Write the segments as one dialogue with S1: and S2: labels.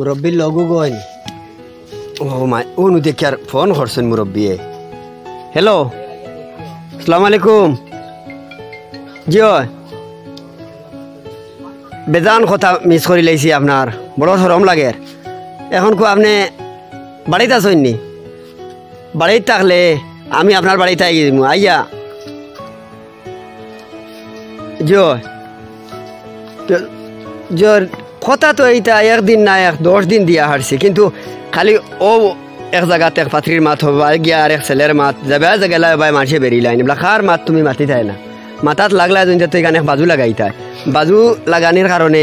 S1: মুরব্বীর লগু গইন ও মা ও নু দেখি আর ফোন করছেন মুরব্বী হ্যালো আসসালামু আলাইকুম জি বেজান কথা মিস করে লাইছি আপনার বড় শরম লাগে এখন কো আপনি বাড়িতে আসেন নি বাড়িতে থাকলে আমি আপনার বাড়িতে আই দিব আইয়া জোর কথা তো এইটা একদিন না 10 দিন দিয়া হারছি কিন্তু খালি ও এক জায়গাতে এক পাত্রীর মাত হবা গিয়া আর এক ছেলের মাত যাবে জায়গায় ভাই মানুষে বেরিয়ে আইনি কার মাত তুমি মাতি থাই না মাথাত লাগলা তো এখানে বাজু লাগাই থাই বাজু লাগানির কারণে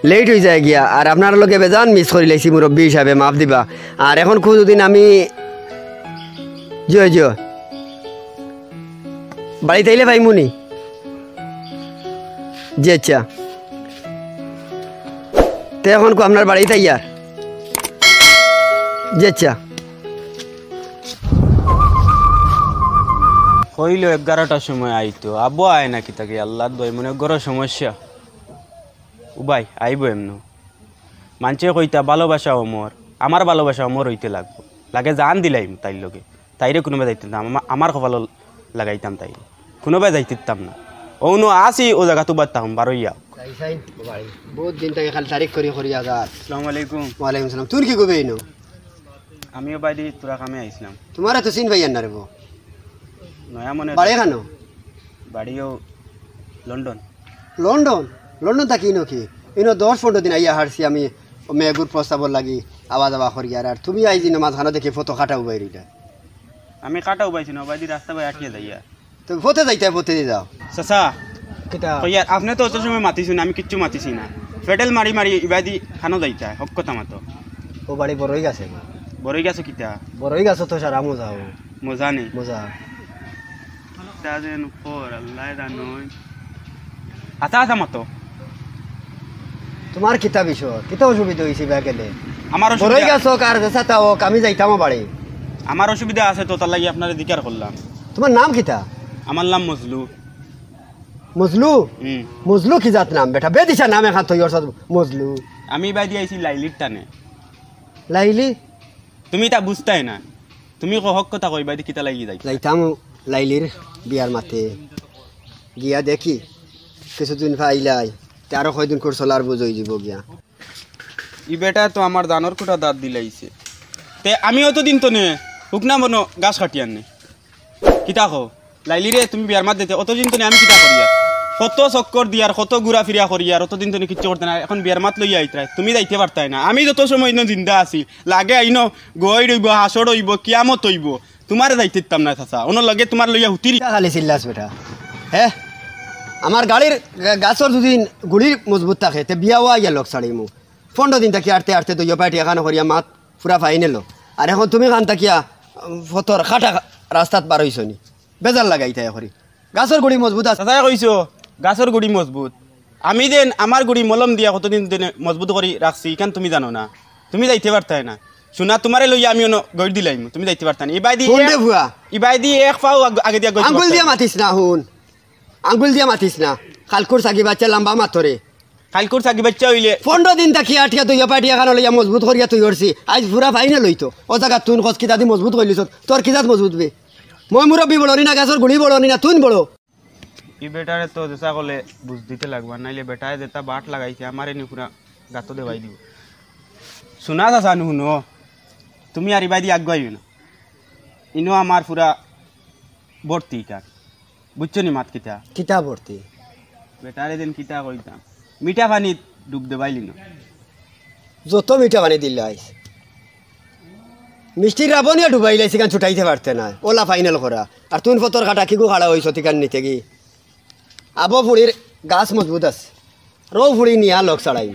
S1: লেট হয়ে যায় গিয়া আর আপনার লগে বেজান মিস করে লাইছি মুরব্বী হিসাবে মাফ দিবা আর এখন খুব দিন আমি জিও বাড়িতে আইলে ভাই মুনি জি আচ্ছা তো এখন কো আপনার বাড়িতে ইয়ার জি আচ্ছা
S2: হইল 11টার সময় আইতো আব্বু আয় নাকি তাকে আল্লাহ দয় মনে গড় সমস্যা উবাই আইব এমন মানছে কইতা ভালোবাসা অমর আমার ভালোবাসা অমর হইতে লাগবো লাগে জান দিলাইম তাইর লগে তাইরে কোনোবা যাইতাম না আমার কপাল লাগাইতাম তাইরে কোনোবা যাইতাম না ওনো আসি ও জায়গা তো বাড়তাম বারইয়া
S1: বহুত দিন থেকে খালি তারিখ করি আজাদ
S2: আসসালামু আলাইকুম
S1: ওয়ালাইকুম সালাম তুই কি কবে এনো
S2: আমিও বাইদি তোরা কামে আইছিলাম
S1: তোমার তো চিন ভাইয়ান না রে
S2: নয়া মনে
S1: বাড়ি কেন
S2: বাড়িও লন্ডন
S1: লন্ডন লন্ডন থাকি নাকি ইনো 10-15 দিন আইয়া হারছি আমি মেগুর প্রস্তাবর লাগি আওয়া যাওয়া করি আর তুমি আইজি না মাঝখানে দেখি ফটো কাটাও বাইরিটা
S2: আমি কাটাও পাইছি না বাইদি রাস্তা বাই আটকে যাইয়া
S1: তো ফটো যাইতে ফটো দিয়ে যাও
S2: চাচা
S1: কিটা
S2: কইয়া আপনি তো অত সময় মাতিছি না আমি কিচ্ছু মাতিছি না ফেডেল মারি মারি ইবাদি খানো যাইতা হক কথা মাতো
S1: ও বাড়ি বড়ই গেছে
S2: বড়ই গেছো কিতা
S1: বড়ই গেছো তো সারা মজা
S2: মজা নেই
S1: মজা
S2: তাজেন ফর আল্লাহ জানোই আচ্ছা আচ্ছা মতো
S1: তোমার কিতা বিষয় কিতা অসুবিধা হইছে বা গেলে
S2: আমার
S1: বড়ই গেছো কার সাথে ও আমি যাইতাম বাড়ি
S2: আমার অসুবিধা আছে তো তার লাগি আপনার দিকার করলাম
S1: তোমার নাম কিতা
S2: আমার নাম মজলু
S1: মজলু মজলু কি জাত নাম বেটা বেদিশা নাম এখন তো ইয়োর মজলু
S2: আমি বাইদি আইছি লাইলির টানে
S1: লাইলি
S2: তুমি তা বুঝতাই না তুমি হক কথা কই বাইদি কিতা লাগি
S1: যাইতাম লাইলির বিয়ার মাতে গিয়া দেখি কিছুদিন ফাইলাই তেরো কয়দিন করছিল আর বুঝই যাব গিয়া
S2: ই বেটা তো আমার দানর কোটা দাঁত দিলাইছে তে আমি অত দিন তো নে হুকনা মনো গাছ কাটিয়ান নে কিতা কো লাইলি রে তুমি বিয়ার মাত দিতে অতদিন তো আমি কিতা করি আর কত চক্কর দিয়ার কত ঘুরা ফিরা করি আর অতদিন তো কিচ্ছু করতে না এখন বিয়ার মাত লইয়া আইতাই তুমি যাইতে পারতাই না আমি যত সময় ইনো জিন্দা আছি লাগে আইনো গই রইব হাসর হইব কিয়ামত হইব তোমারে যাইতে দিতাম না চাচা ওনার লগে তোমার লইয়া হুতিরি
S1: খালি চিল্লাস বেটা হ্যাঁ আমার গাড়ির গাছর দুদিন গুড়ির মজবুত থাকে তে বিয়া হওয়া গিয়া লোক ছাড়ি মু 15 দিন থাকি আটতে আটতে দইয়া পাইটি এখানে করিয়া মাত পুরা ফাইনেল আর এখন তুমি খান তাকিয়া ফতর খাটা রাস্তাত পার হইছ নি বেজার লাগাইতে করি গাছর গুড়ি মজবুত আছে
S2: চাচা কইছো গাছর গুড়ি মজবুত আমি দেন আমার গুড়ি মলম দিয়া কতদিন দিনে মজবুত করি রাখছি ইখান তুমি জানো না তুমি যাইতে পারতাই না শোনা তোমারে লইয়া আমি গড় দিলাইম তুমি যাইতে পারতা না ইবাইদি এক পাও আগে দিয়া
S1: আঙ্গুল দিয়া মাতিস না হুন আঙ্গুল দিয়া মাতিস না খালকুর সাগি বাচ্চা লম্বা মাতরে
S2: খালকুর সাগি বাচ্চা হইলে
S1: 15 দিন থাকি আটকে তুই পাটিয়া খান লইয়া মজবুত করিয়া তুই করছি আজ পুরা ফাইনাল হইতো ও জায়গা তুন কস কিতা দি মজবুত কইলিস তোর কিজাত মজবুত বে মই মুরব্বি বড় না গাছর গুড়ি বড় না তুন বড়
S2: ই বেটারে তো যেসা কলে বুঝ দিতে লাগবা নাইলে বেটায় যেটা বাট লাগাইছে আমারে নি পুরা গাতো দেবাই দিব শোনা চাচা নুনো তুমি আর ইবাইদি আগুয়াইও না ইনো আমার পুরা ভর্তি কার বুঝছো নি মাত কিতা
S1: কিতা ভর্তি
S2: বেটারে দিন কিতা কইতাম মিঠা পানি ডুব দেবাইলি না
S1: যত মিঠা পানি দিল আইস মিষ্টির রাবনিয়া ডুবাইলে সেখান ছুটাইতে পারতে না ওলা ফাইনাল করা আর তুন ফতর কাটা কি গো খাড়া হইছ তিকান নিতে গি আবো ফুড়ির গাছ মজবুত আছে রো ফুড়ি নিয়া লোক ছাড়াই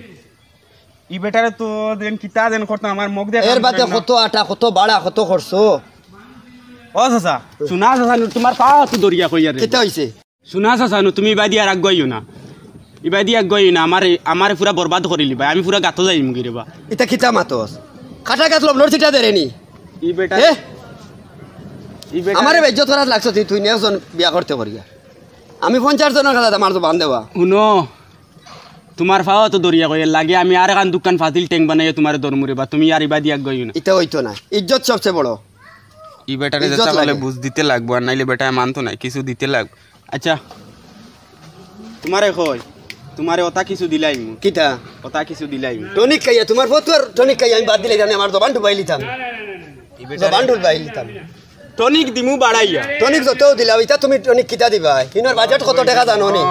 S2: ই বেটারে তো দেন কিতা দেন করতাম আমার মুখ দেখ
S1: এর বাতে কত আটা কত বাড়া কত খরচো
S2: ও চাচা শোনা চাচা তোমার পা তো দরিয়া কইয়া রে
S1: কিতা হইছে
S2: শোনা চাচা তুমি ইবাইদি আর আগুয়াইও না ইবাইদি আগুয়াইও না আমার পুরা বরবাদ করিলি ভাই আমি পুরা গাতো যাইম গিরেবা
S1: এটা কিতা মাতস কাটা গাছ লবলর চিটা দেরেনি
S2: ই বেটা
S1: আমারে বেজ্জত করাত লাগছ তুই নেজন বিয়া করতে করিয়া আমি 50 জনের কথা আমার তো বান দেওয়া
S2: শুনো তোমার ফাও তো দরিয়া কই লাগে আমি আর এখন দোকান ফাতিল ট্যাঙ্ক বানাইয়া তোমার দরমুরে বা তুমি আর ইবা দিয়া গই না
S1: এটা হইতো না ইজ্জত সবচেয়ে বড়
S2: ই বেটারে
S1: ইজ্জত
S2: যেটা বলে
S1: লাগে।
S2: বুঝ দিতে লাগবো আর নাইলে বেটা মানতো না কিছু দিতে লাগবে আচ্ছা তোমারে কই তোমারে ওটা কিছু দিলাই মু
S1: কিতা
S2: ওটা কিছু দিলাই মু
S1: টনিক খাইয়া তোমার ফতুয়ার টনিক খাইয়া আমি বাদ দিলে জানি আমার জবান ডুবাই লিতাম জবান ডুবাই লিতাম
S2: টনিক দিমু বাড়াইয়া
S1: টনিক যত দিলা ইতা তুমি টনিক কিতা দিবা কিনার বাজেট কত টাকা জানো নি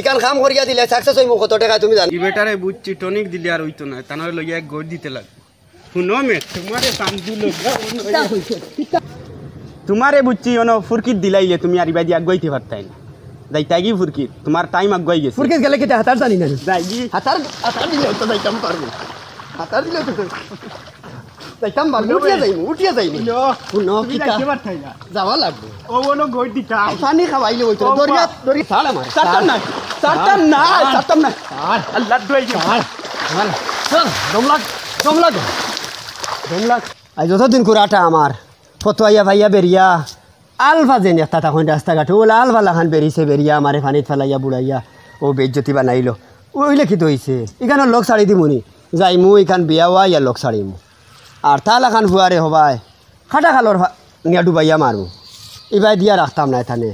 S1: ইকান কাম করিয়া দিলে সাকসেস হইব কত টাকা তুমি জানো
S2: ই বেটারে বুঝছি টনিক দিলে আর হইতো না তানরে লইয়া এক গোড় দিতে লাগবে শুনো মে তোমারে সামজু তোমারে বুঝছি অনো ফুরকিত দিলাইলে তুমি আর ইবা দিয়া গইতে পারতাই না যাইতা কি ফুরকিত তোমার টাইম আগুয়াই গেছে
S1: ফুরকিস গেলে কিতা হাতার জানি না
S2: যাই গি
S1: হাতার হাতার দিলে তো যাইতাম পারবো হাতার দিলে তো যাইতাম পারবো উঠিয়া যাইনি শুনো কিতা যাওয়া লাগবে
S2: ও অনো গই দিতা
S1: পানি খাওয়াইলে হইতো দরিয়া দরিয়া ছাড় আমার
S2: সাতাম না সাতাম না সাতাম না আল্লাহ দই গে
S1: দমলাক আজ যতদিন কুড়াটা আমার ফতোয়াইয়া ভাইয়া বেরিয়া আলফা যেন একটা তখন রাস্তাঘাটে ওলা আলফা লাখান বেরিয়েছে বেরিয়া আমারে পানিত ফেলাইয়া বুড়াইয়া ও বেজ্জতি বানাইলো ওইলে কি তো হইছে এখানে লোক ছাড়ি দিমুনি যাই মু এখান বিয়া হওয়া ইয়া লোক ছাড়িমু আর তাল এখন ফুয়ারে হবাই খাটা খালোর নিয়া ডুবাইয়া মারবো এবার দিয়া রাখতাম না এখানে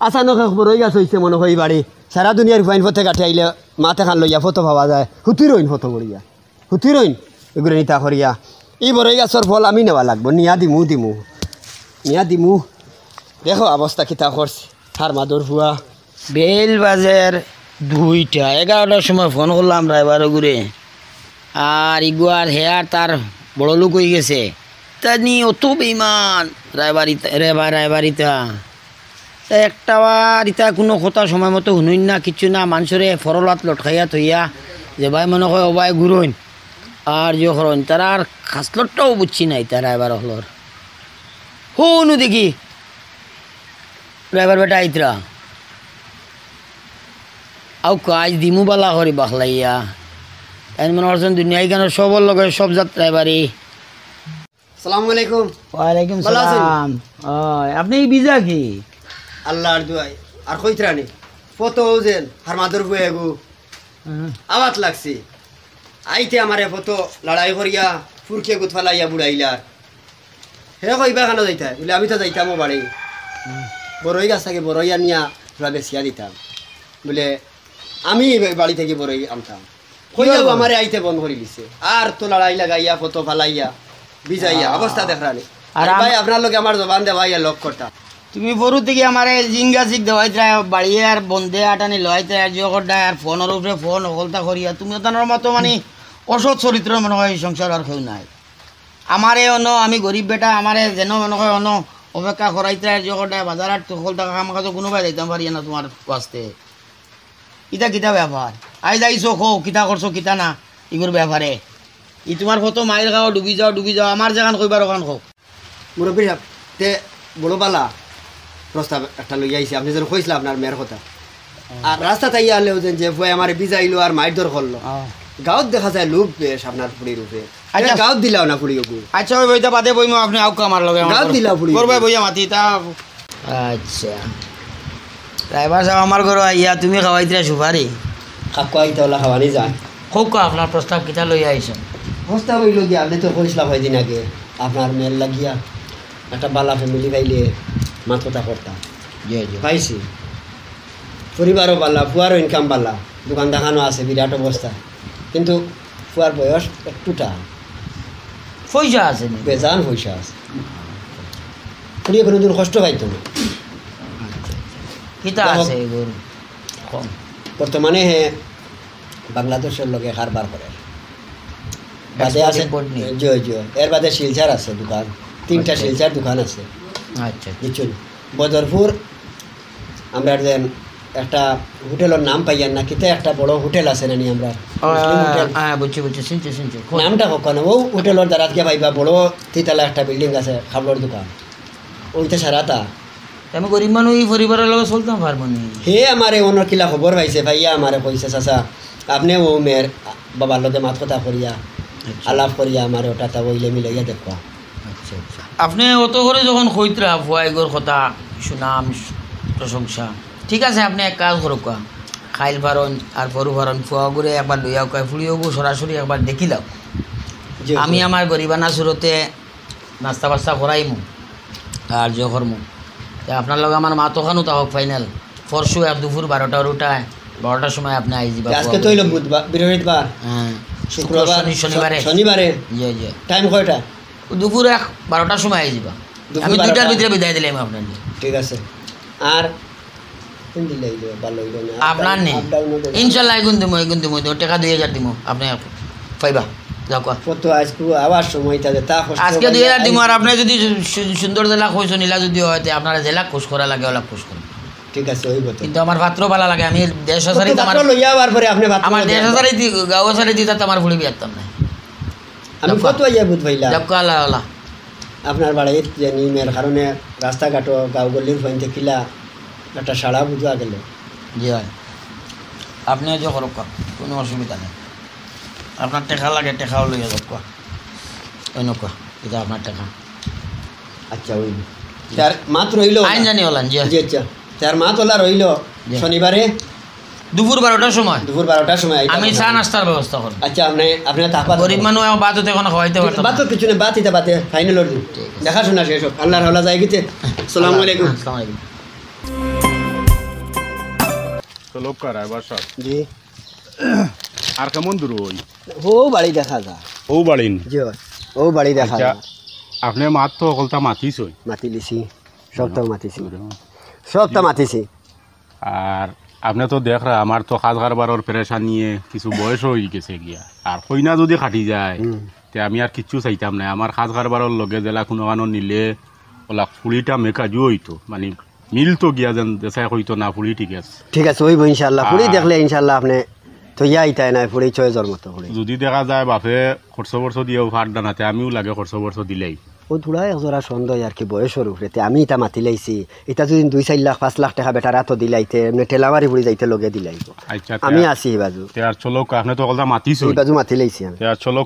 S1: আচানক খবর হয়ে গেছে হইছে মনে হয় বাড়ি সারা দুনিয়ার ফাইন ফতে কাটে আইলে মাথা খান লইয়া ফটো ভাবা যায় হুতি রইন ফটো করিয়া হুতি রইন এগুলো নিতা করিয়া এই বড় গাছর ফল আমি নেওয়া লাগবো নিয়া দিমু দেখো অবস্থা কিতা করছে হার মাদর হুয়া
S3: বেল বাজার 2টা 11টার সময় ফোন করলাম ড্রাইভারও ঘুরে আর ইগুয়ার হেয়ার তার বড় লোক হয়ে গেছে তা নি অত বেইমান ড্রাইভারিতা তা একটা বার ইতা কোনো কথা সময় মতো শুনুন না কিছু না মানুষরে ফরলাত লটকাইয়া থইয়া যে ভাই মনে হয় অবাই ঘুরইন আর যে হরণ তারা আর খাসলটটাও বুঝছি নাই তার ড্রাইভার হলর শুনু দেখি ড্রাইভার বেটা আইতরা আও কাজ দিমু বালা করি বাখলাইয়া তাই মনে করছেন দুনিয়ায় কেন সবর লগে সব জাত ড্রাইভারি
S1: সালামু আলাইকুম
S3: ওয়ালাইকুম
S1: ভালো আছেন?
S3: সালাম আপনি বিজা কি
S1: আল্লাহর দুয়াই আর কইতরানি ফটো যেন হার মাদর হুয়া গু আওয়াত লাগছে আইতে আমারে ফটো লড়াই করিয়া ফুরকে গুত ফেলাইয়া বুড়াইলার হে কইবা কেন যাইতা বলে আমি তো যাইতামও বাড়ি বড়ই গাছ থাকে বড়ইয়া নিয়া পুরা বেচিয়া দিতাম বলে আমি বাড়ি থেকে বড়ই আনতাম কইয়াও আমারে আইতে বন্ধ করে দিছে আর তো লড়াই লাগাইয়া ফটো ফালাইয়া বিজাইয়া অবস্থা দেখরানি আর
S3: আর
S1: ভাই আপনার লোক আমার জবান দেওয়াইয়া লক করতাম
S3: তুমি বড় থেকে আমার জিঙ্গা শিখ দেওয়াইতে বাড়িয়ে আর বন্ধে আটানি লইতে আর জগডা আর ফোনের উপরে ফোন হলতা করিয়া তুমি তানোর মতো মানে অসৎ চরিত্র মনে হয় এই সংসার আর কেউ নাই আমারে অন আমি গরিব বেটা আমারে যেন মনে হয় অন অপেক্ষা করাইতে আর জগডা বাজার আর হলতা কাম কাজ কোনোবাই যাইতাম পারি না তোমার কাছতে ইটা কিতা ব্যাপার আই যাইছো খো কিতা করছো কিতা না এগুর ব্যাপারে ই তোমার কত মাইল খাও ডুবি যাও আমার জাগান কইবার ওখান খো
S1: মুরব্বী সাহেব তে বড় বালা প্রস্তাব একটা লই আইছে আপনি যেন কইছিল আপনার মেয়ের কথা আর রাস্তা তাই আনলেও যে ভয় আমার বিজাইলো আর মাইর দর করলো গাঁৱত দেখা যায় লোক বেশ আপনার ফুড়ির রূপে
S3: আচ্ছা।
S1: গাঁৱত দিলাও না ফুড়ি গু
S3: আচ্ছা ওই বইটা বাদে বইমো আপনি আউক আমার লগে
S1: গাঁৱত দিলা ফুড়ি
S3: করবে বইয়া মাতি তা আচ্ছা ড্রাইভার সাহেব আমার ঘর আইয়া তুমি খাওয়াইতে সুপারি
S1: কাকু আইতে ওলা খাওয়ানি যায়
S3: খুব আপনার প্রস্তাব কিতা লই আইছেন
S1: প্রস্তাব হইল গিয়া আপনি তো কইছিলাম কয়দিন আগে আপনার মেয়ের লাগিয়া একটা বালা ফ্যামিলি পাইলে মাথা করতাম
S3: জি জি
S1: পাইছি পরিবারও পাল্লা ফুয়ারও ইনকাম পাল্লা দোকান দেখানো আছে বিরাট অবস্থা কিন্তু ফুয়ার বয়স একটুটা
S3: পয়সা আছে নি
S1: বেজান পয়সা আছে ফুড়ি কোনোদিন কষ্ট পাইতো না
S3: কিতা
S1: দেখো।
S3: আছে এগুর কম
S1: বর্তমানে হে বাংলাদেশের লগে কারবার করে বাদে
S3: Export
S1: আছে
S3: import নিয়ে।
S1: জয় জয় এর বাদে শিলচার আছে দোকান 3টা শিলচার দোকান আছে
S3: আচ্ছা
S1: বুঝছেন বদরপুর আমরা যে একটা হোটেলের নাম পাইয়ান না কিতে একটা বড় হোটেল আছে নানি আমরা মুসলিম হোটেল।
S3: হ্যাঁ বুঝছি শুনছি
S1: নামটা কখনো ও হোটেলের দ্বারা গিয়ে পাইবা বড় তিতালা একটা বিল্ডিং আছে খাবড়র দোকান ওইটা সারাটা
S3: আমি গরিব মানুষ এই পরিবারের লগে চলতাম পারবো নি
S1: হে আমারে অন্য কিলা খবর পাইছে ভাইয়া আমারে কইছে চাচা আপনি ও মেয়ের বাবার লগে মাত কথা করিয়া আলাপ করিয়া আমার ওটা তা ওইলে মিলাইয়া দেখবা
S3: আচ্ছা আচ্ছা আপনি অত করে যখন কইতরা ফুয়াইগর কথা সুনাম প্রশংসা ঠিক আছে আপনি এক কাজ করুক খাইল ফারন আর ফরু ফারন ফুয়া ঘুরে একবার লইয়াও কয় ফুড়িও গো সরাসরি একবার দেখিলাম আমি আমার গরিবানা সুরতে নাস্তা বাস্তা করাইমু আর জো করমু আপনার লগে আমার মা তখানো তাহক ফাইনাল পরশু আর দুপুর 12টার উঠায় 12টার সময় আপনি আই যাবা
S1: আজকে তো হইলো বুধবার বৃহস্পতিবার
S3: হ্যাঁ
S1: শুক্রবার
S3: শনিবারে
S1: শনিবারে
S3: জি জি
S1: টাইম কয়টা
S3: দুপুর 12টার সময় আই যাবা আমি 2টার ভিতরে বিদায় দিলাম আপনার
S1: ঠিক আছে আর কোন দিলে আইলো ভালো হইলো না
S3: আপনার নেই ইনশাআল্লাহ গুন দিমু টাকা 2000 দিমু আপনি পাইবা যাও কো
S1: কত আজকে আবার সময় তাতে তা
S3: আজকে 2000 দিমু আর আপনি যদি সুন্দর জেলা কইছো নিলা যদি হয় তে আপনারা জেলা খুশ করা লাগে ওলা খুশ করুন
S1: ঠিক আছে হইব তো
S3: কিন্তু আমার পাত্র ভালো লাগে আমি দেশ সারি
S1: আমার লইয়া আবার পরে আপনি
S3: আমার দেশ সারি গাঁও সারি দিতা আমার ফুলি বিয়াতাম না
S1: আমি কত আইয়া বুঝ ভাইলা
S3: যাও কো আল্লাহ আল্লাহ
S1: আপনার বাড়ি যে নিমের কারণে রাস্তাঘাট গাঁও গল্লির ফোন কিলা একটা সাড়া বুঝা গেল
S3: জি হয় আপনি যে করো কোনো অসুবিধা নেই আপনার টাকা লাগে টাকাও লইয়া যাও কো ওই নকো এটা আপনার টাকা
S1: আচ্ছা হইল তার মাত্র রইল
S3: আইন জানি হলান জি
S1: জি আচ্ছা তার মা তোলা রইল শনিবারে
S3: দুপুর 12টার সময়
S1: দুপুর 12টার সময়
S3: আমি চা নাস্তার ব্যবস্থা করব
S1: আচ্ছা আপনি তাপা
S3: গরিব মানুষ বাত হতে কোনো খাওয়াইতে পারতাম
S1: বাত কিছু না বাত বাতে ফাইনাল অর্ডার দেখাশোনা শেষ হোক আল্লাহর হাওলা যায় গিতে আসসালামু আলাইকুম
S3: আসসালামু আলাইকুম
S2: চলো করায় বাসা
S1: জি
S2: আর কেমন দূর ওই
S1: ও বাড়ি দেখা যা
S2: ও বাড়িন
S1: জি ও বাড়ি দেখা যা
S2: আপনি মাত তো অকলতা মাতিস ওই
S1: মাতি লিছি সবটা মাতিছি সবটা মাতিছি
S2: আর আপনি তো দেখ রা আমার তো খাস কারবারর পেরেশান নিয়ে কিছু বয়স হয়ে গেছে গিয়া আর কইনা যদি খাটি যায় তে আমি আর কিচ্ছু চাইতাম না আমার খাস কারবারর লগে জেলা কোনো কানো নিলে ওলা ফুলিটা মেকাজু হইতো মানে মিল তো গিয়া যেন দেশাই হইতো না ফুলি ঠিক আছে
S1: হইব ইনশাআল্লাহ ফুড়ি দেখলে ইনশাআল্লাহ আপনি তো আইতাই নাই ফুড়ি 6 মতো ফুড়ি
S2: যদি দেখা যায় বাপে খরচ বর্ষ দিয়েও ফাট দানাতে আমিও লাগে খরচ বর্ষ দিলেই
S1: ও ধুলা একজোড়া সন্দেহ আর কি বয়সের উপরে আমি এটা মাতি লাইছি এটা যদি 2-4 লাখ 5 লাখ টাকা বেটার এত দিলাইতে এমনি ঠেলামারি ফুড়ি যাইতে লগে দিলাইব
S2: আচ্ছা
S1: আমি আছি এই বাজু
S2: তে আর চলো আপনি তো কলটা মাতিছ
S1: এই বাজু মাতি লাইছি আমি
S2: তে আর চলো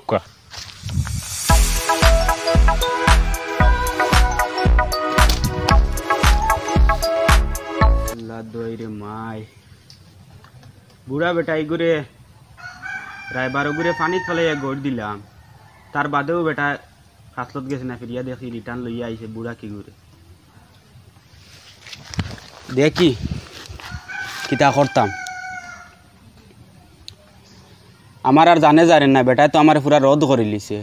S2: আল্লাহ দইরে মাই বুড়া বেটাই করে রায়বার ঘুরে পানিত ফেলাইয়া গড় দিলাম তার বাদেও বেটা ফাসলত গেছে না ফিরিয়া দেখি রিটার্ন লইয়া আইছে বুড়া কি ঘুরে দেখি কিতা করতাম আমার আর জানে জানেন না বেটায় তো আমার পুরা রদ করে লিছে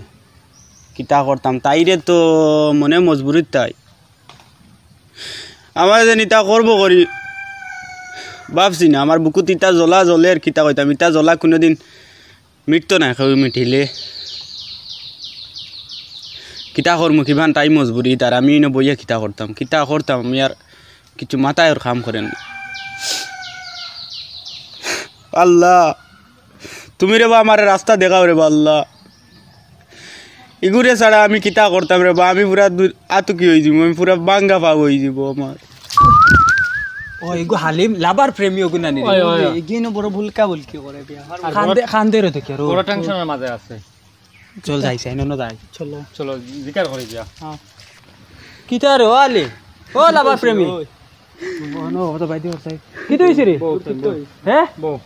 S2: কিতা করতাম তাইরে তো মনে মজবুরিত তাই আমার যে ইটা করবো করি ভাবছি না আমার বুকুত ইটা জ্বলা জ্বলে আর কিতা কইতাম ইটা জ্বলা কোনোদিন মিটতো না খাই মিঠিলে কিতা করমু কিমান তাই মজবুরি তার আমি বইয়া কিতা করতাম আমি আর কিছু মাথায় আর কাম করেন না আল্লাহ তুমি রে বা আমার রাস্তা দেখাও রে বা আল্লাহ ইগুরে ছাড়া আমি কিতা করতাম রে বা আমি পুরা আতুকি হয়ে যাব আমি পুরা বাঙ্গা পাব হয়ে যাব আমার
S4: ও এগো হালিম লাভার প্রেমী ওগো নানি এগিনো বড় ভুলকা ভুলকি করে বিয়া খান্দে রে দেখে বড় টেনশনের মাঝে আছে চল যাইছে এনো যাই চলো চলো জিকার করে দিয়া হ্যাঁ কিতা রে আলে ও লাভার প্রেমী নো ও তো বাইদি হইছে কি তো হইছে রে হ্যাঁ বউ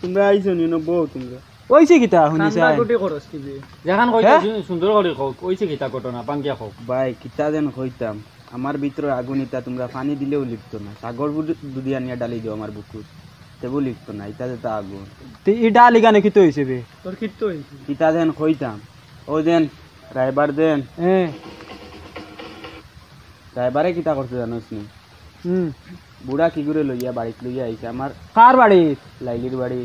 S2: তোমরা আইছো নি না বউ তোমরা
S4: ওইছে কিতা শুনিছা
S5: কান্দা কোটি করস কি যেখান কইতা সুন্দর করে কও ওইছে কিতা ঘটনা পাঙ্কিয়া কও
S2: ভাই কিতা যেন কইতাম আমার ভিতরে আগুন ইটা তোমরা পানি দিলেও লিখতো না সাগর দুদিয়া নিয়ে ডালি দিও আমার বুকুর তেবু লিখতো না ইটা যেটা আগুন
S4: তে ই ডালি গানে কি তো হইছে বে
S5: তোর কি তো হইছে
S2: কিতা যেন কইতাম ও দেন রাইবার দেন রাইবারে কিতা করতে জানোস নি বুড়া কি করে লইয়া বাড়িতে লইয়া আইছে আমার
S4: কার বাড়ি
S2: লাইলির বাড়ি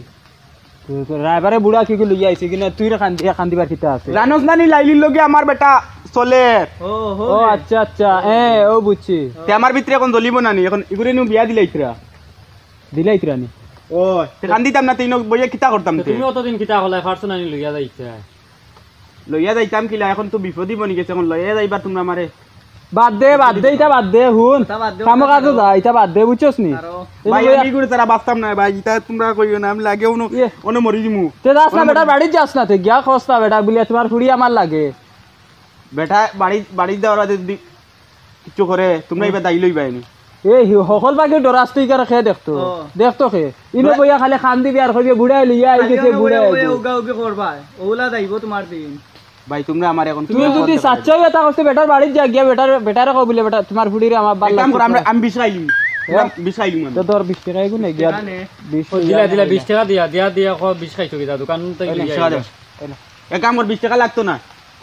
S4: তো রাইবারে বুড়া কি কি লইয়া আইছে কিনা তুই খান্দিবার কিতা আছে
S2: জানোস না নি লাইলির লগে আমার বেটা চলে
S4: ও আচ্ছা আচ্ছা ও বুঝছি
S2: তে আমার ভিতরে এখন জ্বলিব না নি এখন ইগুরে নিউ বিয়া দিলাইছিরা
S4: দিলাইতরা নি
S2: ও তে কান্দিতাম না তিন বইয়া কিতা করতাম তে
S5: তুমি অতদিন কিতা হলাই পার্সোনালি লইয়া যাইছে
S2: লইয়া যাইতাম কিলা এখন তো বিপদই বনি গেছে এখন লইয়া যাইবা তোমরা আমারে
S4: বাদ দে ইটা বাদ দে হুন কাম কাজ যা ইটা বাদ দে বুঝছস নি
S2: ভাই আমি করে তারা বাস্তাম না ভাই ইটা তোমরা কইও না আমি লাগে ওনো মরি দিমু
S4: তে যাস না বেটা বাড়ি যাস না তে গিয়া খস্তা বেটা বলিয়া তোমার ফুড়ি আমার লাগে
S2: বেটা বাড়ি দেওয়ার যদি কিছু করে তোমরা এবার দায়ী লইবাই নি
S4: এই সকল বাকি ডরাস তুই কার খেয়ে দেখতো খে ইনো বইয়া খালি খান দিবি আর কইবে বুড়াই লিয়া আই গেছে বুড়াই উগা উগি করবা ওলা যাইবো তোমার দিন
S2: ভাই তোমরা আমার এখন
S4: তুমি যদি সাচ্চাই এটা কইতে বেটার বাড়ি যা গিয়া বেটারে কও বলে বেটা তোমার ফুড়িরে আমার ভাল লাগে
S2: আমরা আমি বিছাইলি
S4: তো তোর 20 টাকা গুনে গিয়া 20
S5: দিলা 20 টাকা দিয়া কো 20 খাইছো কিটা দোকান তো
S2: এক কাম কর 20 টাকা লাগতো না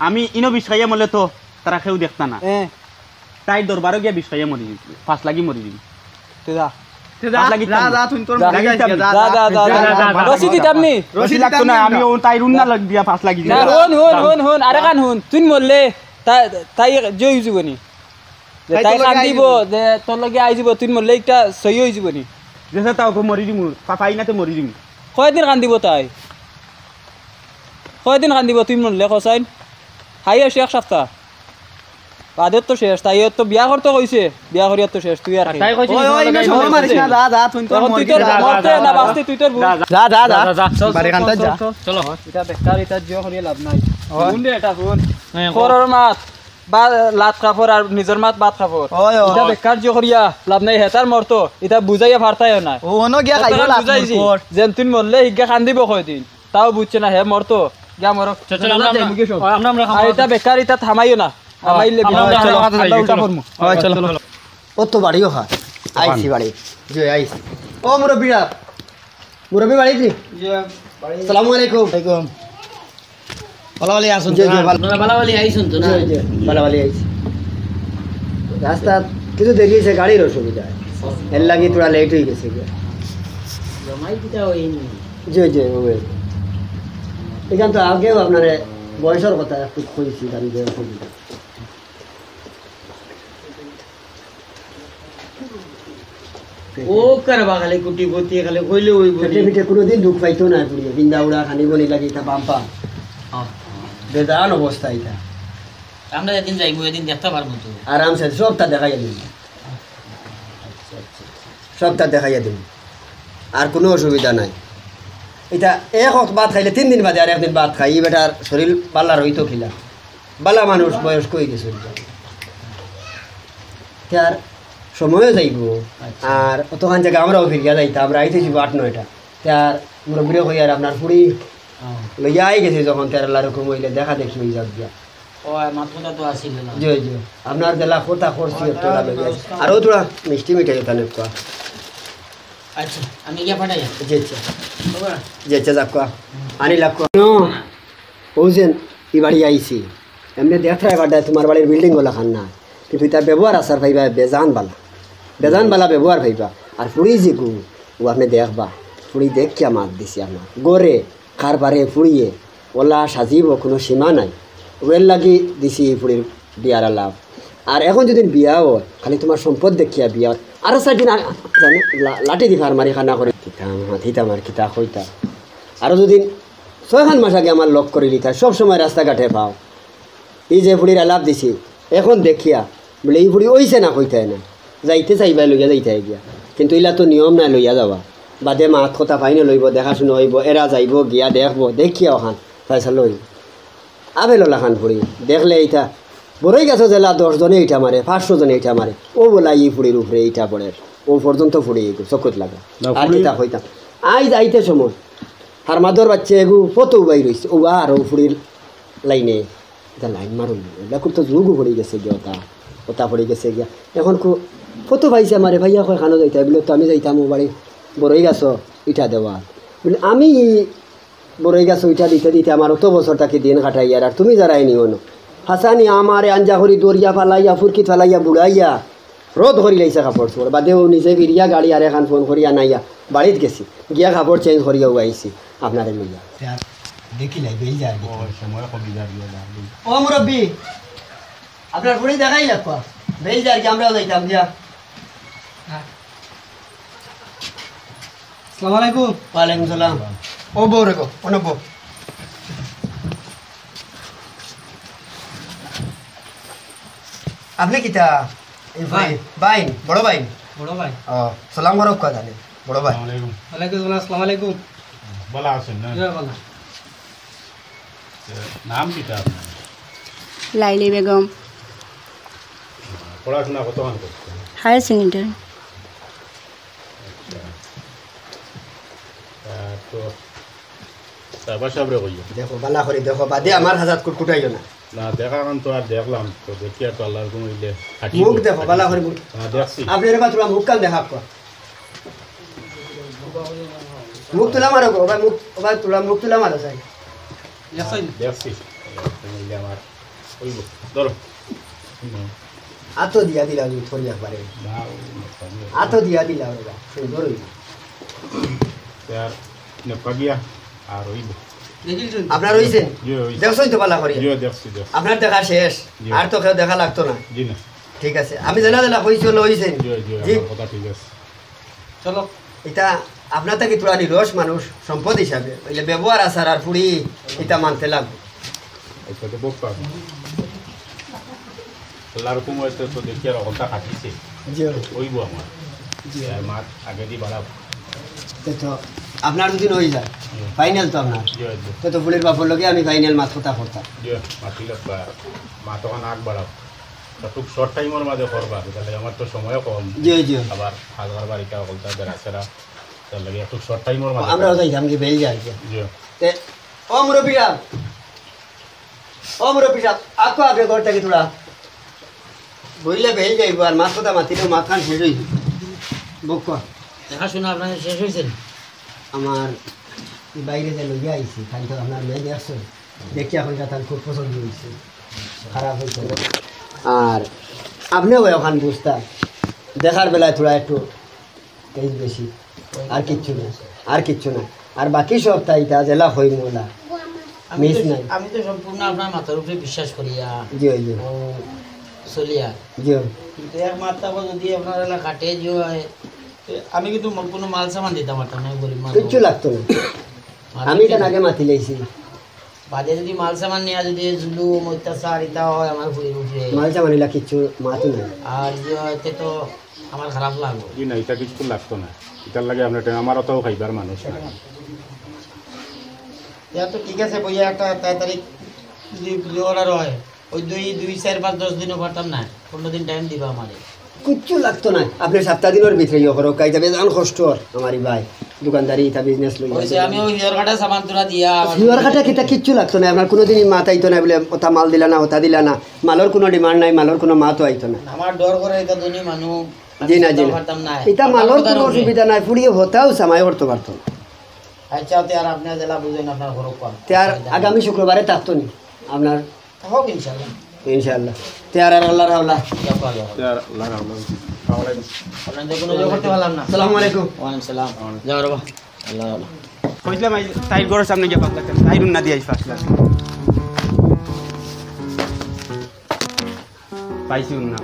S2: আমি ইনো 20 খাইয়া মলে তো তারা কেউ দেখতা না তাই দরবারে গিয়া 20 খাইয়া মরি 5 লাগি মরি দিবি
S4: তে যা
S2: রশিদ লাগতো না আমি তাই রুন্না লাগ দিয়া 5 লাগি দিই
S4: হন আরে কান হন তুই মরলে তাই জয় জীবনী তাই কান দিব যে তোর লগে আই যাব তুই মরলে একটা সই হই জীবনী
S2: যেসা তাও মরি দিমু পাপাই নাতে মরি দিমু
S4: কয়দিন কান দিব তাই কয়দিন কান দিব তুই মরলে কসাইন হাই আসি এক সপ্তাহ বাদের তো শেষ তাই তো বিয়া করতে কইছে বিয়া করিয়া তো শেষ তুই আর
S5: তাই কইছিস
S4: তুই তোর মরতে না বাঁচতে তুই তোর
S1: যা বাড়ি কান্তা যা
S5: চলো
S4: এটা বেকার এটা জিও করিয়া লাভ নাই শুন দে এটা শুন খরর মাত বা লাত কাপড় আর নিজের মাত বাত কাপড় এটা বেকার জিও করিয়া লাভ নাই হেতার মরতো এটা বুঝাইয়া ফারতাই না
S1: ও অন গিয়া খাইবা লাভ
S4: যেন তুই মরলে হিগা কান্দিব কয়দিন তাও বুঝছে না হে মরতো গিয়া মরক
S5: চল আমরা
S4: আর এটা বেকার এটা থামাইও না থামাইলে চলো
S1: ও তো বাড়িও খা আইছি বাড়ি জি আইছি ও মুরব্বি বাড়ি জি আসসালামু আলাইকুম
S3: ভালো ভালো আসুন
S1: জি
S3: ভালো ভালো আইসুন তো না
S1: জি ভালো আইছি রাস্তা কিছু দেরি হয়েছে গাড়ির অসুবিধা এর লাগি তোরা লেট হয়ে গেছে
S3: জমাই দিতা হইনি
S1: জি ওই এখান তো আগেও আপনার বয়সের কথা একটু কইছি গাড়ির অসুবিধা
S3: ও করবা খালি কুটি কুটি খালি কইলে হইব
S1: পেটে পিঠে কোনোদিন দুঃখ পাইতো না পুড়িয়ে বিন্দা উড়া খানি বনি লাগি এটা বাম্পা বেদান অবস্থা এটা
S3: আমরা যেদিন যাইবো এদিন দেখতে পারবো তো
S1: আরামসে সবটা দেখাইয়া দিন সবটা দেখাইয়া দিন আর কোনো অসুবিধা নাই এটা এক ভাত খাইলে 3 দিন বাদে আর একদিন ভাত খাই বেটার শরীর বাল্লার হইতো খিলা বালা মানুষ বয়স্ক হয়ে গেছে আর সময়ও যাইব আর অতখান জায়গা আমরাও ফিরিয়া যাইতাম আমরা আইতেছি 8-9টা তার মুরব্বী হই আর আপনার পুরি লইয়া আই গেছে যখন তার আল্লাহ রকম হইলে দেখা দেখি হয়ে যাক দিয়া
S3: ও মাথুটা তো আসিল না
S1: জি আপনার জেলা কথা করছি তোরা লইয়া আরও তোরা মিষ্টি মিঠাই এখানে কোয়া
S3: আচ্ছা আমি গিয়া পাঠাই
S1: জি যাক কোয়া আনি লাগ ওজেন ই বাড়ি আইছি এমনি দেখায় বাড্ডা তোমার বাড়ির বিল্ডিং গুলা খান না কিন্তু তার ব্যবহার আসার ভাইবা বেজান বালা ব্যবহার ভাইবা আর ফুড়ি যে গু ও আপনি দেখবা ফুড়ি দেখিয়া মাত দিছি আপনার গড়ে কারবারে ফুড়িয়ে ওলা সাজিব কোনো সীমা নাই ওয়ের লাগি দিছি ফুড়ির বিয়ার লাভ আর এখন যদি বিয়া হয় খালি তোমার সম্পদ দেখিয়া বিয়া আরও 4 দিন জানো লাঠি দি ফার মারি খানা করে দিতাম আর কিতা হইতা আরও যদি 6 মাস আগে আমার লক করে লিতা সব সময় রাস্তাঘাটে পাও এই যে ফুড়ির আলাপ দিছি এখন দেখিয়া বলে এই ফুড়ি ওইছে না কইতাই না যাইতে চাইবা লইয়া যাইতে গিয়া কিন্তু ইলা তো নিয়ম নাই লইয়া যাবা বাদে মাত কথা ফাইনে লইব দেখাশুনো হইব এরা যাইব গিয়া দেখবো দেখিয়া ওখান পয়সা লইব আবেল খান ফুড়ি দেখলে এইটা বড়ই গাছ জেলা 10 জনে এইটা মারে 500 জনে এইটা মারে ও বলা এই ফুড়ির উপরে এইটা পড়ে ও পর্যন্ত ফুড়ি চকুত লাগা আর কিতা কইতাম আই যাইতে সময় আর মাদর বাচ্চা এগু ফটো বাই রইছে ও আর ও ফুড়ির লাইনে এটা লাইন মারুন এটা খুব তো যোগও পড়ে গেছে গিয়া ওটা পড়ে গেছে গিয়া এখন ফটো পাইছে আমারে ভাইয়া কয় খানো যাইতে বলে তো আমি যাইতাম ও বাড়ি বড়ই গাছ ইটা দেওয়া বলে আমি বড়ই গাছ ইটা দিতে আমার অত বছর তাকে দিন কাটাই আর তুমি যারাই নিও না হাসানি আমারে আঞ্জা করি দরিয়া ফালাইয়া ফুরকি ফালাইয়া বুড়াইয়া রোদ করি লাইছে কাপড় চোপড় বাদেও নিজে ফিরিয়া গাড়ি আর এখন ফোন করিয়া নাইয়া বাড়িত গেছি গিয়া কাপড় চেঞ্জ করিয়াও আইছি আপনারে লইয়া দেখি লাই বেই যায় ও মুরব্বি আপনার পুরি দেখাই লাগবা বেই যায় কি আমরাও যাইতাম দিয়া
S4: আসসালামু আলাইকুম
S1: ওয়ালাইকুম সালাম ও বউ রেখো অনব আপনি কিতা ভাই ভাই বড় ভাই ও সালাম করো কা জানে বড় ভাই
S4: ওয়ালাইকুম সালাম আসসালামু আলাইকুম
S6: ভালো আছেন না
S4: ভালো
S6: নাম কিটা আপনার
S7: লাইলি বেগম
S6: পড়াশোনা কতক্ষণ করছেন
S7: হায়ার সেকেন্ডারি
S6: তো সাহেব সাহেবরে কইও
S1: দেখো বালা করে দেখো বাদে আমার হাজাত কুটকুটাইও না
S6: না দেখা কারণ তো আর দেখলাম তো দেখি আর তো আল্লাহর কোনো ইলে
S1: মুখ দেখো বালা করে মুখ
S6: দেখছি
S1: আপনি এর মাত্র মুখ কান দেখা কো মুখ তুলা মারো গো ভাই মুখ ভাই তুলা মুখ তুলা মারো চাই
S6: দেখছি ইলে আমার ওই ধরো
S1: আতো দিয়া দিলা তুমি থরি একবারে আতো দিয়া দিলা বাবা সুন্দর হইল
S6: আর নেপাগিয়া আর ওইব
S1: আপনার হইছে
S6: জি হইছে
S1: দেখছই তো বালা করে
S6: জি দেখছি দেখছি
S1: আপনার দেখা শেষ
S6: জি।
S1: আর তো কেউ দেখা লাগতো না
S6: জি না
S1: ঠিক আছে আমি জানা দিলা হইছে হইছে
S6: জি জি
S1: জি
S6: আমার কথা ঠিক আছে
S3: চলো
S1: এটা আপনার থেকে তোরা নিরস মানুষ সম্পদ হিসাবে ওইলে ব্যবহার আসার আর পুরি এটা মানতে লাগবে
S6: এটা তো বক্তা আল্লাহর কোনো হইতে তো দেখি আর কথা কাটিছে
S1: জি
S6: ওইব আমার জি আর মাত আগে দি বাড়াব
S1: তো আপনার যদি হয়ে যায় ফাইনাল তো আপনার
S6: জি জি
S1: তো পুলির বাপর লগে আমি ফাইনাল মাছ কথা করতাম
S6: জি মাতিলে মা তখন আগ বাড়াব খুব শর্ট টাইমের মাঝে করবা তাহলে আমার তো সময়ও কম
S1: জি জি
S6: আবার হাজার বাড়িটা বলতে বেড়াছেরা তার লাগে একটু শর্ট টাইমের মাঝে
S1: আমরাও যাইতাম কি বেল যাই
S6: জি
S1: তে ও মুরব্বী সাহেব আকো আগে ঘর থেকে তোরা বইলে বেল যাইব আর মাছ কথা মাতিলেও মাছ খান শেষ হইব বক
S3: দেখাশোনা আপনার শেষ হয়েছেন
S1: আমার বাইরে যে লইয়া আইছি খালি তো আপনার মেয়ে দেখছো দেখি এখন তার খুব পছন্দ হয়েছে খারাপ হয়েছে আর আপনিও ওখান বুঝতাম দেখার বেলায় তোরা একটু তেজ বেশি আর কিচ্ছু না আর কিচ্ছু না আর বাকি সব তাইটা জেলা হই মোলা মিস নাই
S3: আমি তো সম্পূর্ণ আপনার মাথার উপরে বিশ্বাস করিয়া
S1: জি জি
S3: ও চলিয়া
S1: জি
S3: কিন্তু এক মাত্রা যদি আপনার এলাকা কাটে যে হয়, আমি কিন্তু কোনো মাল সামান দিতে পারতাম না গরিব মানুষ
S1: কিচ্ছু লাগতো না আমি কেন আগে মাতি লাইছি
S3: বাদে যদি মাল সামান নেওয়া যদি জুলুম অত্যাচার এটা হয় আমার ঘুরে উঠে
S1: মালচা মানিলা কিচ্ছু মাতু না
S3: আর যে হয়তো তো আমার খারাপ লাগবে
S6: জি না এটা কিছু লাগতো না এটার লাগে আপনার আমার অতও খাইবার মানুষ না
S3: ইয়া তো ঠিক আছে বইয়া একটা তাড়াতাড়ি যদি অর্ডার হয় ওই 2-4-5-10 দিনও পারতাম না 15 দিন টাইম দিবা আমারে
S1: কিচ্ছু লাগতো না আপনি 7 দিনের ভিতরে ইয়ে করো কাই যাবে জান কষ্ট আমারই ভাই দোকানদারি এটা বিজনেস লই
S3: ওই যে আমি ওই হেয়ার কাটা সামান তোরা দিয়া
S1: হিওর কাটা কিটা কিচ্ছু লাগতো না আপনার কোনোদিনই মাত আইতো না বলে ওটা মাল দিলা না ওটা দিলা না মালর কোনো ডিমান্ড নাই মালর কোনো মাতও আইতো না
S3: আমার ডর করে এটা ধনী মানুষ
S1: জি না জি না
S3: পারতাম না
S1: এটা মালর কোনো অসুবিধা নাই ফুড়িয়ে হতাও সামাই করতে পারতো না
S3: আচ্ছা তে আর আপনি জেলা বুঝেন আপনার ঘর কম
S1: তে আর আগামী শুক্রবারে থাকতো নি আপনার
S3: হোক ইনশাআল্লাহ
S1: ইনশাআল্লাহ তে আর আল্লাহর হাওলা
S3: আপনাদের কোনো জোর করতে পারলাম না
S1: আসসালামু আলাইকুম
S3: ওয়ালাইকুম সালাম যাও রে আল্লাহ আল্লাহ
S2: কইলাম তাই ঘরের সামনে গিয়ে পাতলা তাই না দিয়ে ফার্স্ট ক্লাস পাইছি না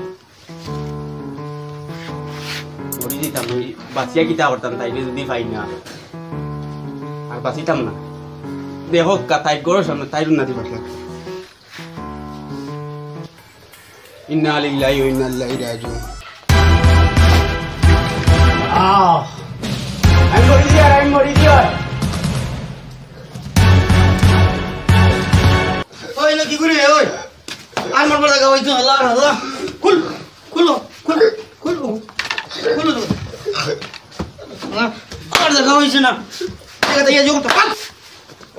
S2: ওই দিতাম ওই বাঁচিয়া কিতা করতাম তাইলে যদি পাই না আর বাঁচিতাম না দেখো তাই ঘরের সামনে তাই না দিয়ে ফার্স্ট ইন্না লিল্লাহি ওয়া ইন্না ইলাইহি রাজিউন I'm মরি দিয়া
S3: ওই না কি করে ওই আর মন পড়া গাওই তো আল্লাহ আল্লাহ কুল কুল কুল কুল কুল আর দেখা হইছে না এটা দিয়ে যোগ তো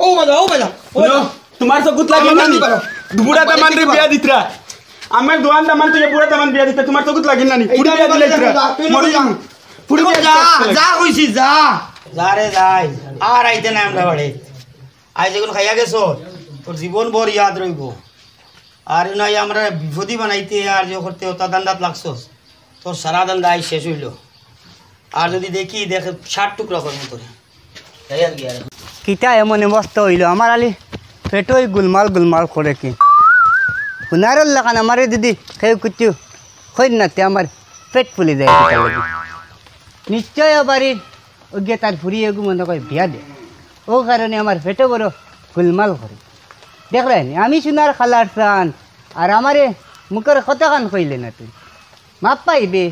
S3: ও বাজা
S2: তোমার তো গুত লাগে না বুড়া দামান রে বিয়া দিতরা আমার দোয়ান দামান তুই বুড়া দামান বিয়া দিতে তোমার তো গুত লাগে না নি পুরি বিয়া দিলে মরি যাম পুরি
S3: যা যা কইছি যা যা রে যাই আর আইতে না আমরা বাড়ি আই যখন খাইয়া গেছো তোর জীবন ভর ইয়াদ রইব আর নাই আমরা বিপদি বানাইতে আর যে করতে ওটা দান্দাত লাগছস তোর সারা দান্দা আই শেষ হইল আর যদি দেখি দেখে 60 টুকরা করবো তোরে তাই আর কি আর
S7: কিতা এমন মস্ত হইল আমার আলি পেটোই গুলমাল গুলমাল করে কি হুনারের লাগান আমারে যদি খেয়ে কুচু হই না তে আমার পেট ফুলে যায় নিশ্চয় বাড়ির ওগে তার ফুরিয়ে এগু মনে করে বিয়া দে ও কারণে আমার পেটে বড় গুলমাল করে দেখলেন আমি সোনার খালার চান আর আমারে মুখের কথা কান কইলে না তুই মাপ পাইবে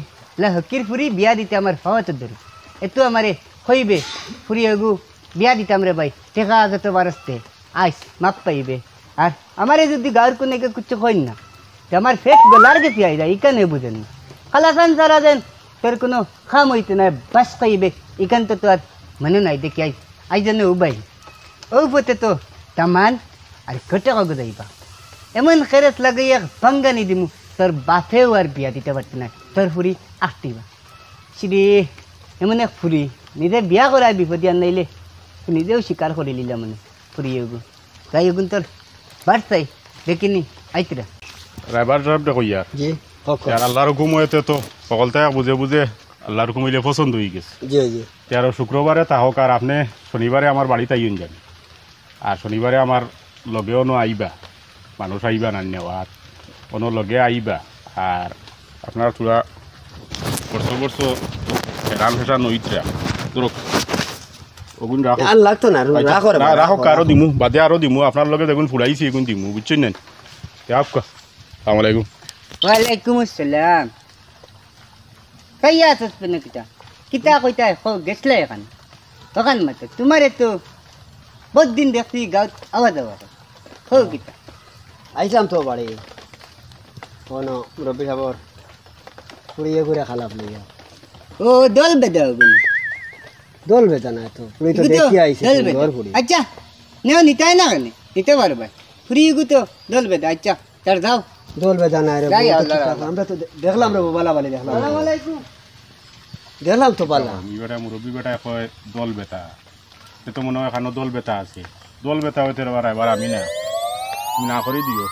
S7: হকির ফুরি বিয়া দিতে আমার পাওয়াতে ধরে এতো আমারে হইবে ফুরি এগু বিয়া দিতাম রে ভাই টেকা আগত বারসতে আইস মাপ পাইবে আর আমারে যদি গাঁর কোনে কিছু কইন না তো আমার ফেট গলার গেছি আই যায় ইকানে বুঝেন না খালাসান সারা দেন তোর কোনো খাম হইতে না বাস খাইবে ইকান তো আর মনে নাই দেখি আই আই জানে ও ভাই ও পথে তো তামান আর কটে কাগজ আইবা এমন খেরেস লাগাইয়া ভাঙ্গানি দিমু তোর বাপেও আর বিয়া দিতে পারতি না তোর ফুরি আটটিবা সিরে এমন এক ফুরি নিজে বিয়া করার বিপদে আর নাইলে নিজেও স্বীকার করে নিলাম মানে ফুরি এগুন তাই এগুন তোর বাড়তাই দেখিনি আইতরা
S6: রাইবার সাহেবটা কইয়া
S1: জি
S6: আর আল্লাহর হুকুম হইতে তো সকলটাই বুঝে বুঝে আল্লাহর হুকুম হইলে পছন্দ হয়ে গেছে
S1: জি জি
S6: তেরো শুক্রবারে তাহক আর আপনি শনিবারে আমার বাড়িতে আইন যান আর শনিবারে আমার লগেও ন আইবা মানুষ আইবা না নেওয়ার কোনো লগে আইবা আর আপনার চূড়া বর্ষ ফেরান ফেসান নইত্রা ধরক ওগুন রাখো
S1: আর লাগতো না রাখো রে বাবা,
S6: রাখো আরো দিমু বাদে আরো দিমু আপনার লগে দেখুন ফুরাইছি এগুন দিমু বুঝছেন না আসসালামু আলাইকুম
S7: ওয়ালাইকুম আসসালাম কাইয়া আছিস পেনে কিতা কইতা গেছলে এখন তখন মতে তোমারে তো বহুত দিন দেখছি গাঁত আওয়াজ আওয়াজ হো কিতা
S1: আইছিলাম তো বাড়ি কোনো মুরব্বী সাবর পুড়িয়ে ঘুরে খালাপ লইয়া
S7: ও দল বেদাও গুন
S1: দোল বেতা না তো পুরি তো দেখি আইছে সুন্দর পুরি
S7: আচ্ছা নেও নিতাই না কেন নিতে পারবে ফুরি গু তো দল বেদা আচ্ছা তার যাও
S1: দোল বেতা না রে
S7: যাই
S1: বহুত
S7: আল্লাহ
S1: ঠিক আছে। আমরা তো দেখলাম রে বালা বালি দেখলাম
S7: আসসালামু আলাইকুম
S1: দেখলাম তো বালা
S6: বেটা মুরব্বী বেটা কয় দল বেটা সে তো মনে হয় এখানো দল বেটা আছে দল বেটা হইতে পারে এবার আমি না তুমি না করে দিও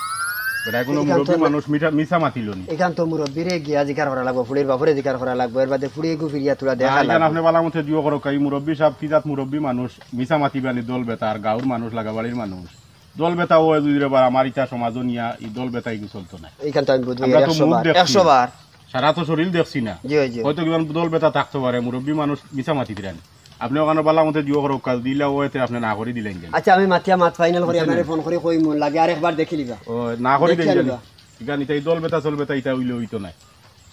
S6: বেটা কোনো মুরব্বী মানুষ মিশা মাতিল নি
S1: এখান তো মুরব্বীরে গিয়া জিকার করা লাগবো ফুড়ির বাপরে জিকার করা লাগবো এর বাদে ফুড়িয়ে গু ফিরিয়া তোরা দেখা লাগবে
S6: আপনি বালা মতে দিও করো কাই মুরব্বী সাহেব কিজাত মুরব্বী মানুষ মিশা মাতিবানি দল বেটা আর গাঁর মানুষ লাগাবাড়ির মানুষ দল বেটা ও দুই বার আমার ইটা সমাজ নিয়া এই দল বেটা এগুলো চলতো না
S1: এইখান তো আমি বুঝবো
S6: আমরা তো
S1: 100
S6: মুখ
S1: বার
S6: দেখছি।
S1: 100 বার
S6: সারা তো শরীর দেখছি না
S1: জি জি
S6: হয়তো কিমান দল বেটা থাকতে পারে মুরব্বী মানুষ মিশা মাতি দিলেন আপনি ওখানে বালা মতে দিও করো কাজ দিলা ও এতে আপনি না করে দিলেন কেন
S1: আচ্ছা আমি মাতিয়া মাত ফাইনাল করি আপনারে ফোন করে কই মন লাগে আরেকবার দেখি লিবা
S6: ও না করে
S1: দেখি
S6: দিলেন
S1: আনিবা।
S6: ইগান এটা এই দল বেটা চল বেটা এটা হইলে হইতো না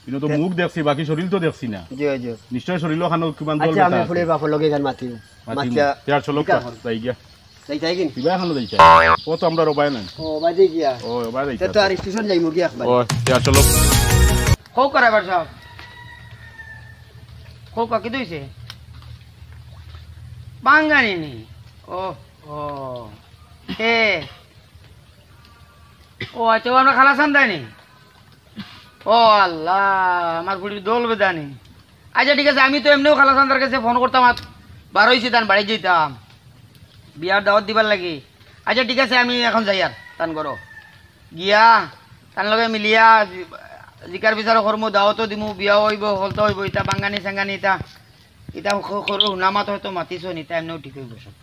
S6: কিন্তু তো মুখ দেখছি বাকি শরীর তো দেখছি না
S1: জি জি
S6: নিশ্চয় শরীর ওখানে কিমান দল
S1: আচ্ছা
S6: বেটা
S1: আমি ফুড়ির বাপর লগে গান মাতি মাতিয়া
S6: তেয়ার চলো তাই গিয়া
S1: যাই কিন
S6: কিবা এখানে যাইছে ও তো আমরা রবাই না
S1: ও বাজে গিয়া
S6: ও রবাই
S1: তে
S6: যাইছে
S1: তো আর স্টেশন যাই মুগি একবার
S6: ও তেয়ার চলো
S3: খৌ করাবার সব খৌ কাকি দইছে বাঙ্গানি নি ও ও এ ও আচ্ছা ও আমরা খালাসান দেয়নি ও আল্লাহ আমার বুড়ির দোল বেদানি আচ্ছা ঠিক আছে আমি তো এমনিও খালাসানদার কাছে ফোন করতাম আর বার হয়েছি তান বাড়ি যেতাম বিয়ার দাওয়াত দিবার লাগি আচ্ছা ঠিক আছে আমি এখন যাই আর তান করো গিয়া তার লগে মিলিয়া জিকার বিচারও করমু দাওয়াতও দিমু বিয়াও হইব হলতো হইব ইতা বাঙ্গানি সাঙ্গানি ইতা ইতা নামাত হয়তো মাতিছো নিতা এমনিও ঠিক হইব সব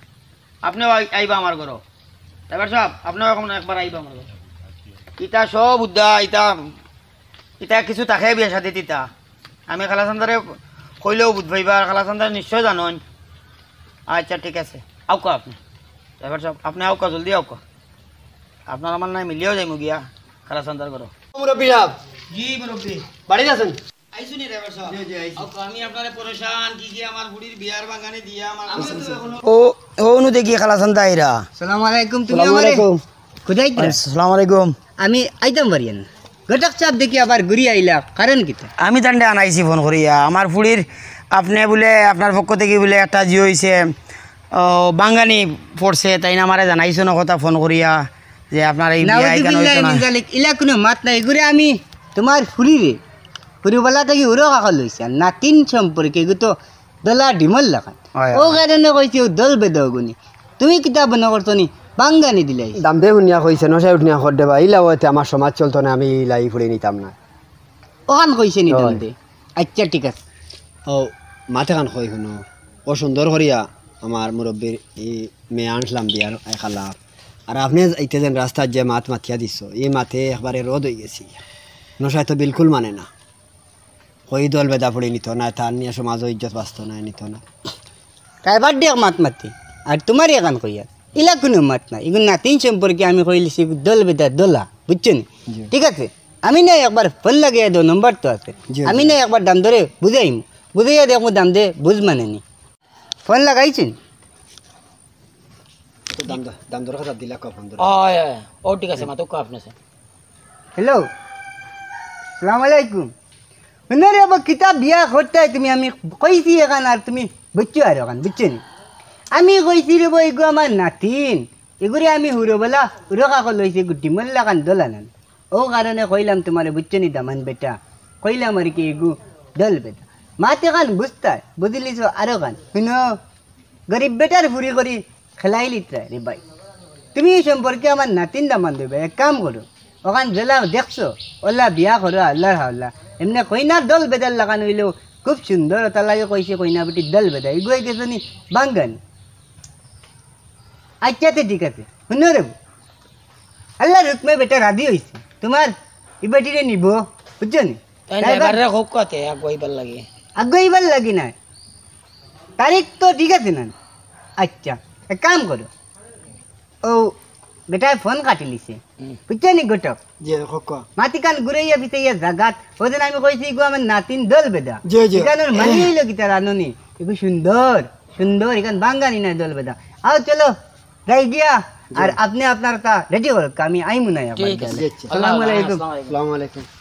S3: আপনিও আইবা আমার ঘর এবার সব আপনিও এখন একবার আইবা আমার ঘর ইতা সব উদ্দা ইতা ইতা কিছু তাকে বিয়া সাথে তিতা আমি খালাসান্দারে কইলেও বুঝবাইবা আর খালাসান্দারে নিশ্চয় জানন আচ্ছা ঠিক আছে আউকা আপনি এবার সব আপনি আউকা জলদি আউকা আপনার আমার নাই মিলিয়েও যাইমু গিয়া খালাসান্দার ঘর
S1: মুরব্বী সাহেব
S3: জি মুরব্বী
S1: বাড়ি আছেন
S3: আইসুনি রেবার সব
S1: জি জি আইছি
S3: আউকা আমি আপনারে পরেশান কি কি আমার বুড়ির বিয়ার বাগানে দিয়া আমার
S1: ও
S3: ও নু দেখি খালাসান্দা আইরা
S7: আসসালামু আলাইকুম তুমি
S1: আসসালামু
S7: আমারে
S1: আলাইকুম
S7: খুদাই
S3: আসসালামু আলাইকুম
S7: আমি আইতাম বাড়িয়ান গটক চাপ দেখি আবার ঘুরি আইলা কারণ কিতা
S3: আমি তান্ডে আনাইছি ফোন করিয়া আমার ফুড়ির আপনি বলে আপনার পক্ষ থেকে বলে একটা জি হয়েছে বাঙ্গানি পড়ছে তাই না আমারে জানাইছো না কথা ফোন করিয়া যে আপনার এই বিয়া এখানে হইতো না
S7: ইলা কোনো মাত নাই ঘুরে আমি তোমার ফুরি রে ফুরিবেলা থেকে উড়ো কাকা লইছে না তিন সম্পর্কে তো দলা ডিমল লাগান
S3: হয়,
S7: ও কারণে কইছি ও দল বেদাও গুনি তুমি কিতাব বনা করতো নি বাঙ্গানি দিলাই
S1: দাম দে শুনিয়া কইছে নসাই উঠনিয়া খর দেবা ইলা হইতে আমার সমাজ চলতো না আমি ইলাই ফুড়ে নিতাম না
S7: ওখান কইছে নি
S1: হয়।
S7: দাম দে আচ্ছা ঠিক আছে
S1: ও মাথে কান কই শুনো ও সুন্দর করিয়া আমার মুরব্বীর এই মেয়ে আনলাম বিয়ার খালাপ আর আপনি এইতে যেন রাস্তার যে মাত মাথিয়া দিছ এই মাথে একবারে রোদ হয়ে গেছি নসাই তো বিলকুল মানে না কই দল বেদা পড়ে নিত না তার নিয়ে সমাজ ইজ্জত বাঁচত না নিত না
S7: কাইবার দেখ মাত মাতি আর তোমার এখান কইয়া ইলা কোনো মাত না এগুলো না তিন সম্পর্কে আমি কইলিছি দল বেদা দোলা বুঝছো নি ঠিক আছে আমি না একবার ফোন লাগিয়ে দেবো নম্বর তো আছে
S1: জি,
S7: আমি না একবার দাম ধরে বুঝাইম বুঝাইয়া দেখো দাম দে বুঝ মানে নি ফোন লাগাইছেন
S1: তো দাম দর কথা দিলা কখন ধরে
S3: ও ঠিক আছে মাতো আপনি
S7: হ্যালো সালাম আলাইকুম শুনে রে কিতাব বিয়া করতে তুমি আমি কইছি এখান আর তুমি বুঝছো আর ওখান বুঝছো নি আমি কইছি রে বই গো আমার নাতিন এগুলি আমি হুরোবেলা হুরোকাক লইছি গুটি মল্লা কান দোলানান ও কারণে কইলাম তোমারে বুঝছনি দামান বেটা কইলাম আর কি এগু দল বেটা মাতে কান বুঝতায় বুঝলিস আরো কান শুনো গরিব বেটার ফুরি করি খেলাইলি রে ভাই তুমি এই সম্পর্কে আমার নাতিন দামান দেবে এক কাম করো ওখান জেলা দেখছো ওলা বিয়া করো আল্লাহর হাল্লা এমনি কইনার দল বেদার লাগানো হইলেও খুব সুন্দর তার লাগে কইছে কইনা বেটির দল বেদা এগুলো গেছনি বাঙ্গান আচ্ছা তো ঠিক আছে শুনো রে আল্লাহ রুকমে বেটা রাধি হয়েছে তোমার এই বেটিরে নিব বুঝছো নি
S3: খুব কথা আগুয়াইবার লাগে
S7: আগুয়াইবার লাগি না তারিখ তো ঠিক আছে না আচ্ছা এক কাম করো ও বেটায় ফোন কাটি লিছে বুঝছো নি গোটক মাটি কান ঘুরাইয়া পিছাইয়া জাগাত ওদিন আমি কইছি গো আমার নাতিন দল বেদা এখানে মানি হইল কি তার আননি এগু সুন্দর সুন্দর এখান বাঙ্গানি না দল বেদা আও চলো যাই গিয়া আর আপনি আপনার তা রেডি করো আমি আইমু না আসসালামু আলাইকুম
S1: আসসালামু আলাইকুম